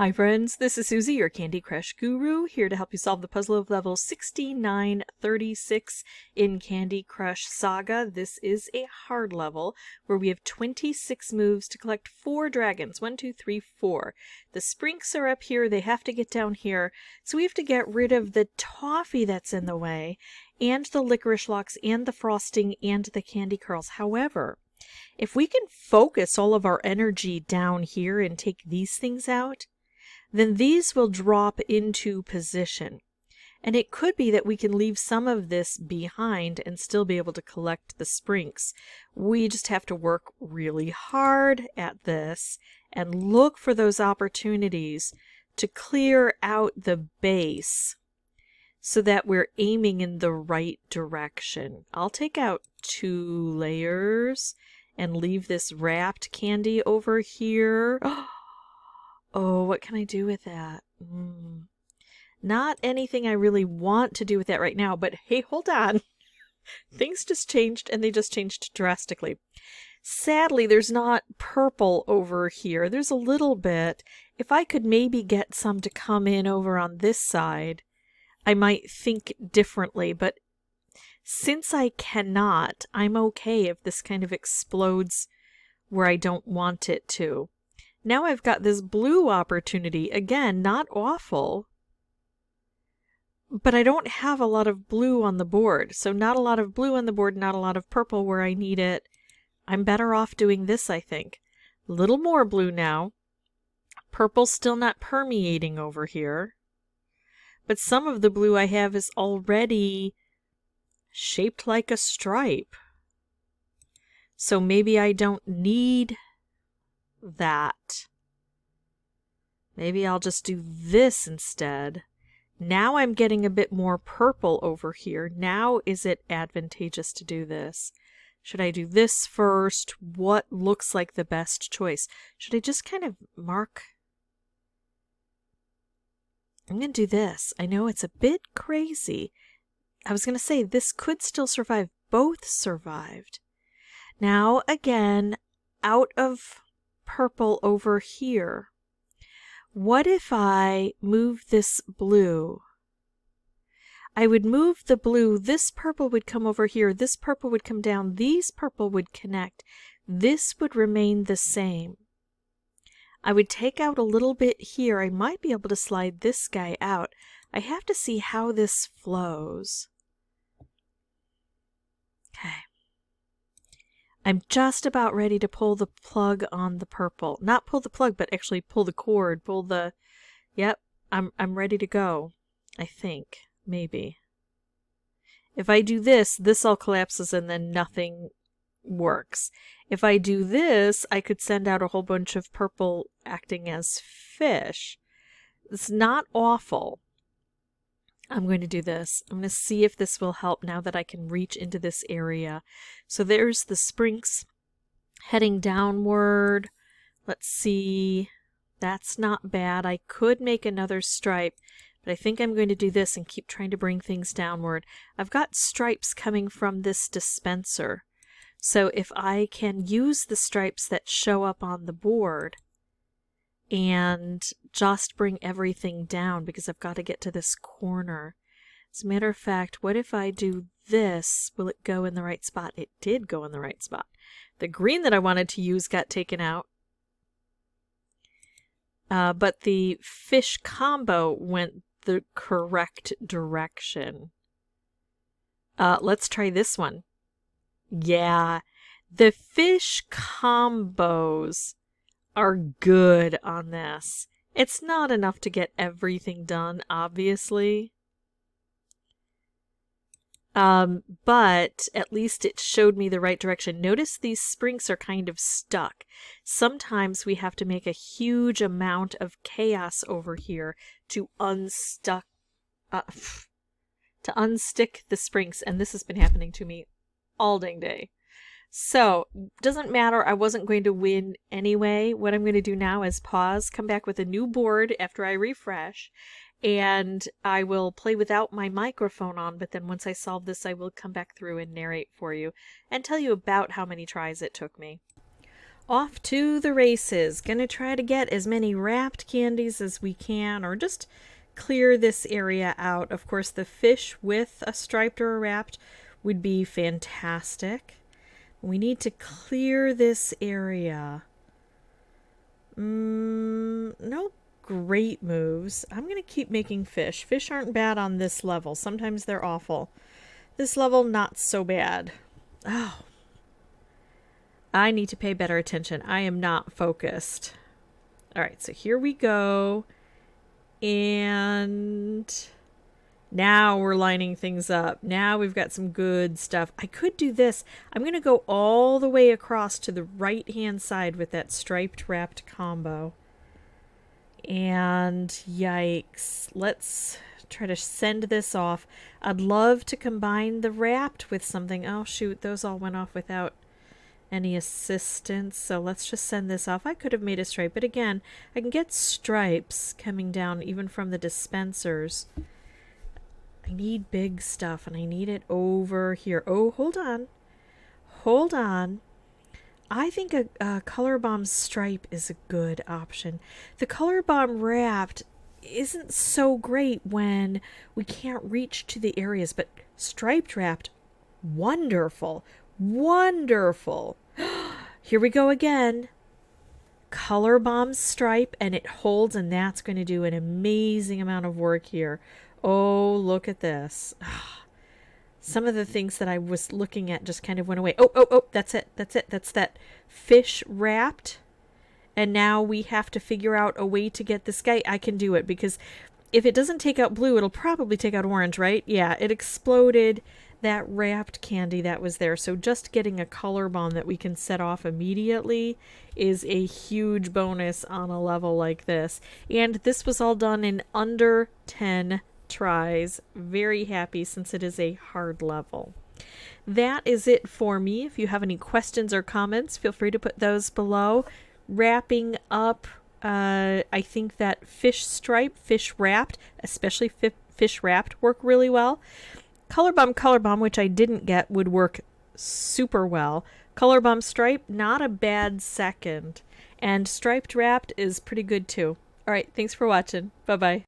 Hi friends, this is Suzy, your Candy Crush guru, here to help you solve the puzzle of level 6936 in Candy Crush Saga. This is a hard level where we have 26 moves to collect 4 dragons. 1, 2, 3, 4. The Sprinks are up here, they have to get down here, so we have to get rid of the toffee that's in the way, and the licorice locks, and the frosting, and the candy curls. However, if we can focus all of our energy down here and take these things out, then these will drop into position. And it could be that we can leave some of this behind and still be able to collect the Sprinks. We just have to work really hard at this and look for those opportunities to clear out the base so that we're aiming in the right direction. I'll take out 2 layers and leave this wrapped candy over here. Oh, what can I do with that? Not anything I really want to do with that right now, but hey, hold on. Things just changed, and they just changed drastically. Sadly, there's not purple over here. There's a little bit. If I could maybe get some to come in over on this side, I might think differently, but since I cannot, I'm okay if this kind of explodes where I don't want it to. Now I've got this blue opportunity. Again, not awful, but I don't have a lot of blue on the board. So not a lot of blue on the board, not a lot of purple where I need it. I'm better off doing this, I think. A little more blue now. Purple's still not permeating over here. But some of the blue I have is already shaped like a stripe. So maybe I don't need that. Maybe I'll just do this instead. Now I'm getting a bit more purple over here. Now is it advantageous to do this? Should I do this first? What looks like the best choice? Should I just kind of mark? I'm going to do this. I know it's a bit crazy. I was going to say this could still survive. Both survived. Now again, out of purple over here. What if I move this blue? I would move the blue. This purple would come over here. This purple would come down. These purple would connect. This would remain the same. I would take out a little bit here. I might be able to slide this guy out. I have to see how this flows. Okay. I'm just about ready to pull the plug on the purple. Not pull the plug, but actually pull the cord. Pull the... Yep, I'm ready to go. I think. Maybe. If I do this, this all collapses and then nothing works. If I do this, I could send out a whole bunch of purple acting as fish. It's not awful. I'm going to do this. I'm going to see if this will help now that I can reach into this area. So there's the Sprinks heading downward. Let's see. That's not bad. I could make another stripe, but I think I'm going to do this and keep trying to bring things downward. I've got stripes coming from this dispenser. So if I can use the stripes that show up on the board and just bring everything down, because I've got to get to this corner. As a matter of fact, what if I do this? Will it go in the right spot? It did go in the right spot. The green that I wanted to use got taken out. But the fish combo went the correct direction. Let's try this one. Yeah, the fish combos are good on this. It's not enough to get everything done, obviously. But at least it showed me the right direction. Notice these Sprinks are kind of stuck. Sometimes we have to make a huge amount of chaos over here to unstick the Sprinks, and this has been happening to me all dang day. So, doesn't matter, I wasn't going to win anyway. What I'm going to do now is pause, come back with a new board after I refresh, and I will play without my microphone on, but then once I solve this, I will come back through and narrate for you and tell you about how many tries it took me. Off to the races. Gonna try to get as many wrapped candies as we can, or just clear this area out. Of course, the fish with a striped or a wrapped would be fantastic. We need to clear this area. No great moves. I'm gonna keep making fish. Fish aren't bad on this level. Sometimes they're awful. This level, not so bad. Oh. I need to pay better attention. I am not focused. All right, so here we go. And now we're lining things up. Now we've got some good stuff. I could do this. I'm going to go all the way across to the right-hand side with that striped wrapped combo. And yikes. Let's try to send this off. I'd love to combine the wrapped with something. Oh, shoot. Those all went off without any assistance, so let's just send this off. I could have made a stripe, but again, I can get stripes coming down even from the dispensers. I need big stuff, and I need it over here. Oh, hold on. Hold on. I think a Color Bomb stripe is a good option. The Color Bomb wrapped isn't so great when we can't reach to the areas, but striped wrapped, wonderful. Wonderful. Here we go again. Color Bomb stripe, and it holds, and that's going to do an amazing amount of work here. Oh, look at this. Some of the things that I was looking at just kind of went away. Oh, that's it. That's it. That's that fish wrapped. And now we have to figure out a way to get this guy. I can do it, because if it doesn't take out blue, it'll probably take out orange, right? Yeah, it exploded that wrapped candy that was there. So just getting a Color Bomb that we can set off immediately is a huge bonus on a level like this. And this was all done in under 10 tries. Very happy, since it is a hard level. That is it for me. If you have any questions or comments, feel free to put those below. Wrapping up, I think that fish stripe, fish wrapped, especially fish wrapped, work really well. Color Bomb, which I didn't get, would work super well. Color Bomb stripe, not a bad second. And striped wrapped is pretty good too. All right, thanks for watching. Bye-bye.